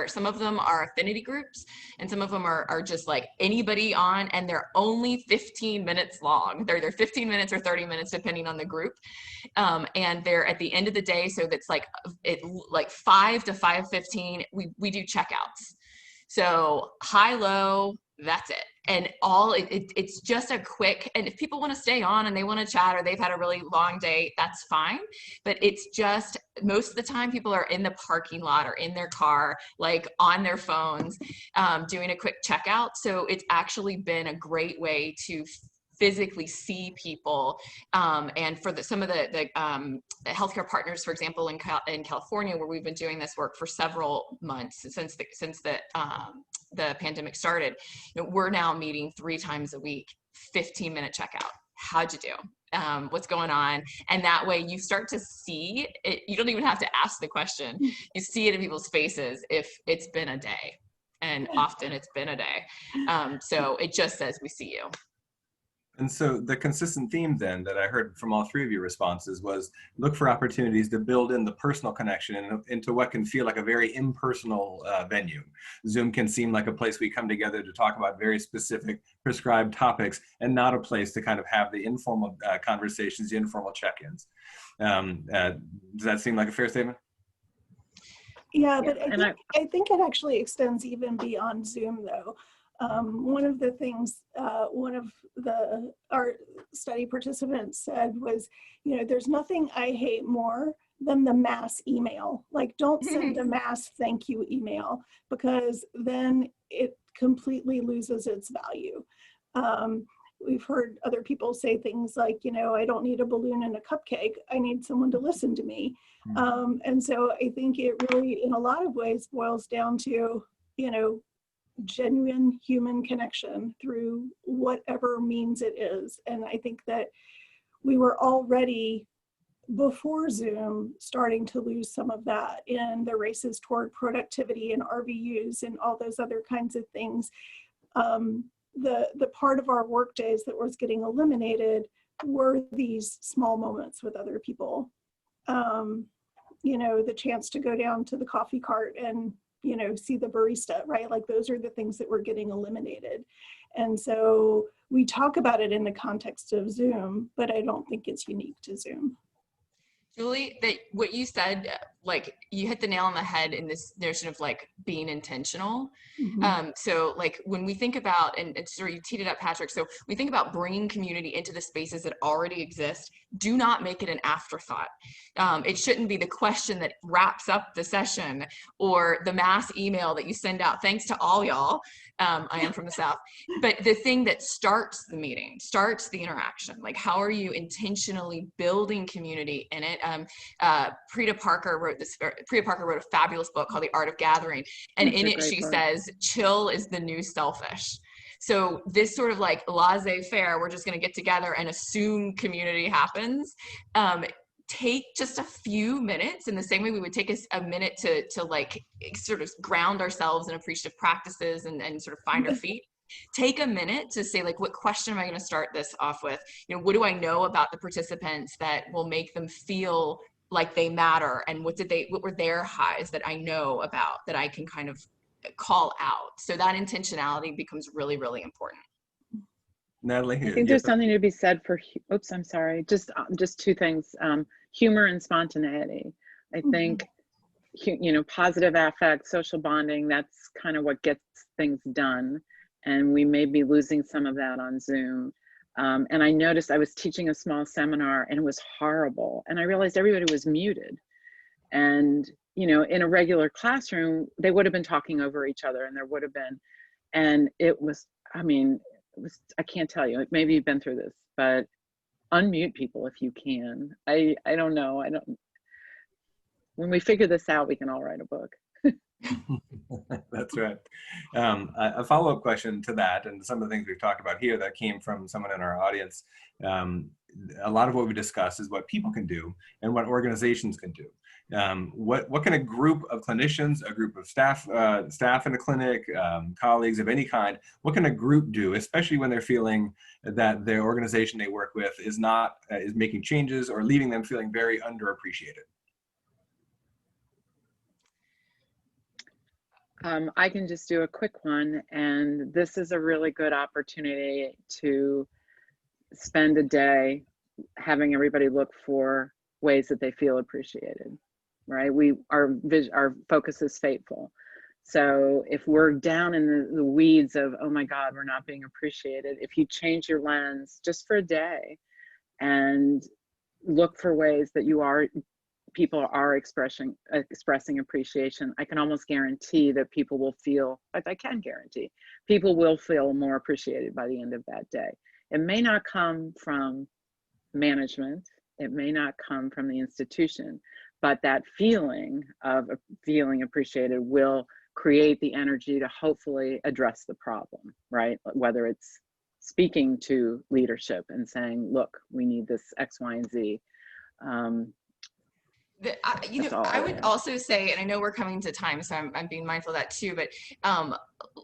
some of them are affinity groups, and some of them are just like anybody on, and they're only 15 minutes long. They're 15 minutes or 30 minutes, depending on the group. And they're at the end of the day. So that's like 5 to 5:15, we do checkouts. So high, low, that's it. And it's just a quick, and if people want to stay on and they want to chat or they've had a really long day, that's fine. But it's just, most of the time people are in the parking lot or in their car, like on their phones, doing a quick checkout. So it's actually been a great way to physically see people, and for some of the healthcare partners, for example, in California, where we've been doing this work for several months since the pandemic started, we're now meeting 3 times a week, 15-minute checkout. How'd you do? What's going on? And that way you start to see it. You don't even have to ask the question. You see it in people's faces if it's been a day, and often it's been a day. So it just says, we see you. And so the consistent theme then that I heard from all 3 of your responses was look for opportunities to build in the personal connection into what can feel like a very impersonal venue. Zoom can seem like a place we come together to talk about very specific prescribed topics, and not a place to kind of have the informal conversations, the informal check-ins. Does that seem like a fair statement? Yeah, but I think it actually extends even beyond Zoom, though. One of the things one of our study participants said was, there's nothing I hate more than the mass email. Like, don't send a mass thank you email, because then it completely loses its value. We've heard other people say things like, I don't need a balloon and a cupcake. I need someone to listen to me. And so I think it really, in a lot of ways, boils down to, genuine human connection through whatever means it is. And I think that we were already, before Zoom, starting to lose some of that in the races toward productivity and RVUs and all those other kinds of things. The part of our work days that was getting eliminated were these small moments with other people. The chance to go down to the coffee cart and see the barista, right? Like, those are the things that were getting eliminated. And so we talk about it in the context of Zoom, but I don't think it's unique to Zoom. Julie, that what you said, like, you hit the nail on the head in this notion of like being intentional. So like when we think about, and sort of you teed it up, Patrick, so we think about bringing community into the spaces that already exist. Do not make it an afterthought. It shouldn't be the question that wraps up the session or the mass email that you send out. Thanks to all y'all. I am from the South. But the thing that starts the meeting, starts the interaction, like how are you intentionally building community in it? Prita Parker wrote a fabulous book called The Art of Gathering. And in it, she says, chill is the new selfish. So this sort of like laissez-faire, we're just going to get together and assume community happens. Take just a few minutes in the same way we would take a minute to like sort of ground ourselves in appreciative practices and sort of find our feet. Take a minute to say, like, what question am I going to start this off with? What do I know about the participants that will make them feel like they matter? And what were their highs that I know about that I can kind of call out? So that intentionality becomes really, really important. Natalie, I think there's something to be said for, oops, I'm sorry, just 2 things, humor and spontaneity. I think, positive affect, social bonding, that's kind of what gets things done. And we may be losing some of that on Zoom. And I noticed I was teaching a small seminar and it was horrible. And I realized everybody was muted. And, in a regular classroom, they would have been talking over each other and there would have been, and it was, I can't tell you, maybe you've been through this, but unmute people if you can. I don't know. When we figure this out, we can all write a book. That's right. A follow-up question to that, and some of the things we've talked about here that came from someone in our audience, a lot of what we discuss is what people can do and what organizations can do. What can a group of clinicians, a group of staff in a clinic, colleagues of any kind, what can a group do, especially when they're feeling that their organization they work with is making changes or leaving them feeling very underappreciated? I can just do a quick one, and this is a really good opportunity to spend a day having everybody look for ways that they feel appreciated, right? Our focus is fateful. So if we're down in the weeds of, oh my God, we're not being appreciated, if you change your lens just for a day and look for ways that people are expressing appreciation, I can almost guarantee that people will feel, in fact, I can guarantee, people will feel more appreciated by the end of that day. It may not come from management, it may not come from the institution, but that feeling of feeling appreciated will create the energy to hopefully address the problem, right? Whether it's speaking to leadership and saying, look, we need this X, Y, and Z. I would also say, and I know we're coming to time, so I'm being mindful of that too, but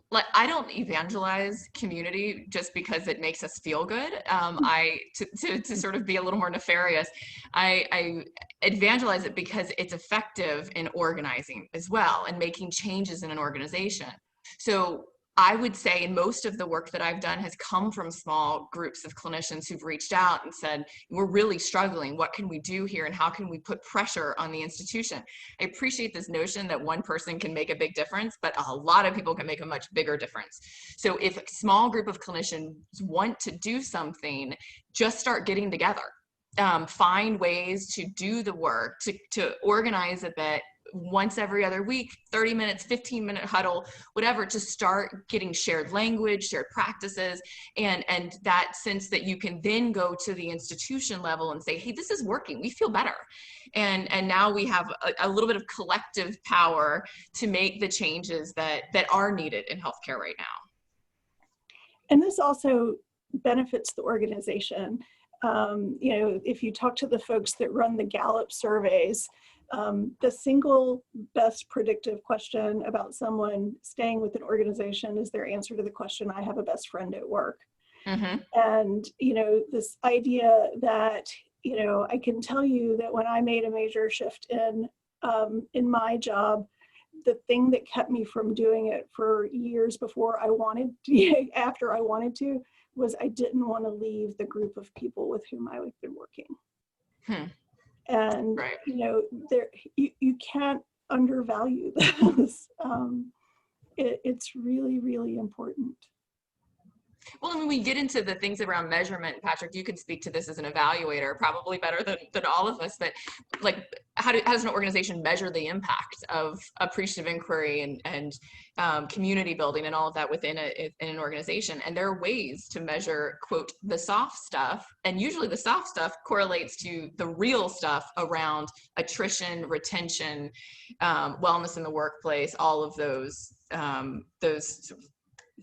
like, I don't evangelize community just because it makes us feel good. To sort of be a little more nefarious, I evangelize it because it's effective in organizing as well and making changes in an organization. So I would say most of the work that I've done has come from small groups of clinicians who've reached out and said, we're really struggling. What can we do here? And how can we put pressure on the institution? I appreciate this notion that one person can make a big difference, but a lot of people can make a much bigger difference. So if a small group of clinicians want to do something, just start getting together. Find ways to do the work, to organize a bit, once every other week, 30 minutes, 15-minute huddle, whatever, to start getting shared language, shared practices, and that sense that you can then go to the institution level and say, hey, this is working, we feel better. And now we have a little bit of collective power to make the changes that are needed in healthcare right now. And this also benefits the organization. You know, if you talk to the folks that run the Gallup surveys, the single best predictive question about someone staying with an organization is their answer to the question, I have a best friend at work. Mm-hmm. And, you know, this idea that, you know, I can tell you that when I made a major shift in my job, the thing that kept me from doing it for years before I wanted to, after I wanted to, was I didn't want to leave the group of people with whom I had been working. And, right. you know, you can't undervalue this. It's really, really important. Well, and when we get into the things around measurement, Patrick, you can speak to this as an evaluator, probably better than all of us, but like, how does an organization measure the impact of appreciative inquiry and community building and all of that within an organization? And there are ways to measure, quote, the soft stuff. And usually the soft stuff correlates to the real stuff around attrition, retention, wellness in the workplace, all of those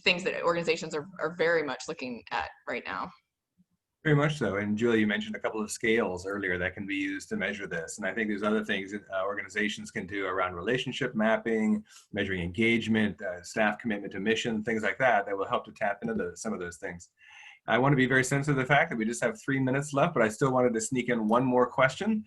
things that organizations are very much looking at right now. Very much so. And Julie, you mentioned a couple of scales earlier that can be used to measure this. And I think there's other things that organizations can do around relationship mapping, measuring engagement, staff commitment to mission, things like that, that will help to tap into some of those things. I want to be very sensitive to the fact that we just have 3 minutes left, but I still wanted to sneak in one more question.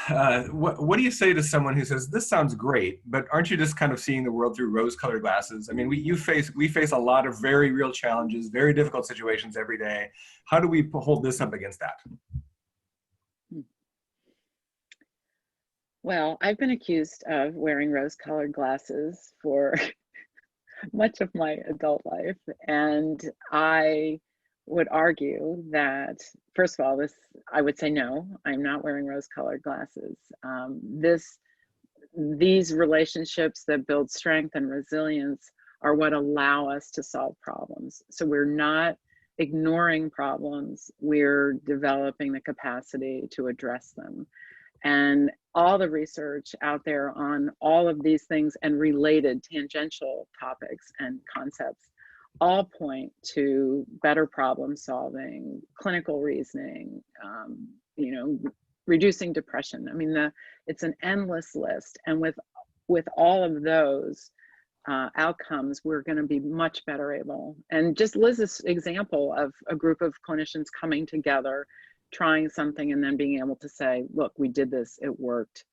What do you say to someone who says, this sounds great, but aren't you just kind of seeing the world through rose-colored glasses? I mean, we face a lot of very real challenges, very difficult situations every day. How do we hold this up against that? Well, I've been accused of wearing rose-colored glasses for much of my adult life, and I would argue that, first of all, I would say no, I'm not wearing rose-colored glasses. These relationships that build strength and resilience are what allow us to solve problems. So we're not ignoring problems, we're developing the capacity to address them. And all the research out there on all of these things and related tangential topics and concepts all point to better problem solving, clinical reasoning, you know, reducing depression. I mean, it's an endless list. And with all of those outcomes, we're going to be much better able. And just Liz's example of a group of clinicians coming together, trying something, and then being able to say, look, we did this, it worked.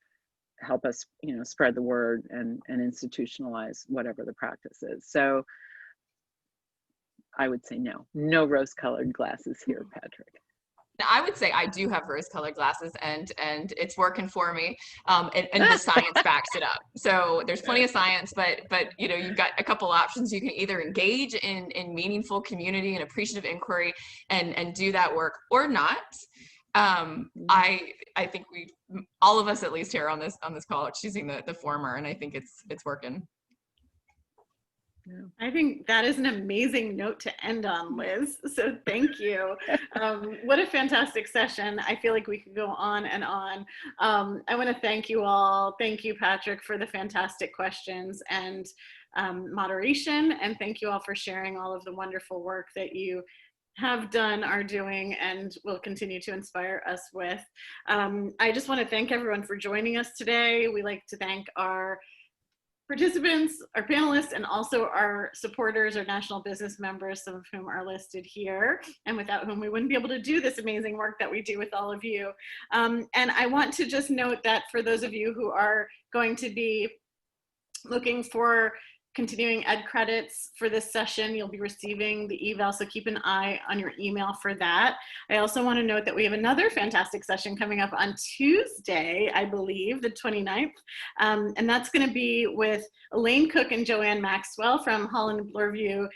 Help us, you know, spread the word and institutionalize whatever the practice is. So I would say no rose-colored glasses here, Patrick. Now, I would say I do have rose-colored glasses, and it's working for me, and the science backs it up. So there's plenty of science, but you know, you've got a couple options. You can either engage in meaningful community and appreciative inquiry, and do that work, or not. I think all of us, at least here on this call, are choosing the former, and I think it's working. I think that is an amazing note to end on, Liz. So thank you. What a fantastic session. I feel like we could go on and on. I want to thank you all. Thank you, Patrick, for the fantastic questions and moderation. And thank you all for sharing all of the wonderful work that you have done, are doing, and will continue to inspire us with. I just want to thank everyone for joining us today. We like to thank our participants, our panelists, and also our supporters, our national business members, some of whom are listed here, and without whom we wouldn't be able to do this amazing work that we do with all of you. And I want to just note that for those of you who are going to be looking for continuing ed credits for this session, you'll be receiving the eval, so keep an eye on your email for that. I also want to note that we have another fantastic session coming up on Tuesday, I believe, the 29th, and that's going to be with Elaine Cook and Joanne Maxwell from Holland Bloorview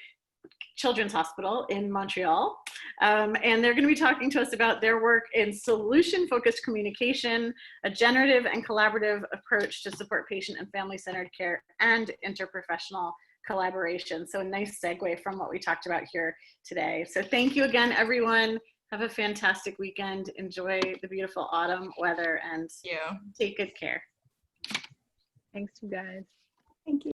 Children's Hospital in Montreal. And they're going to be talking to us about their work in solution-focused communication, a generative and collaborative approach to support patient and family-centered care, and interprofessional collaboration. So a nice segue from what we talked about here today. So thank you again, everyone. Have a fantastic weekend. Enjoy the beautiful autumn weather, and take good care. Thanks, you guys. Thank you.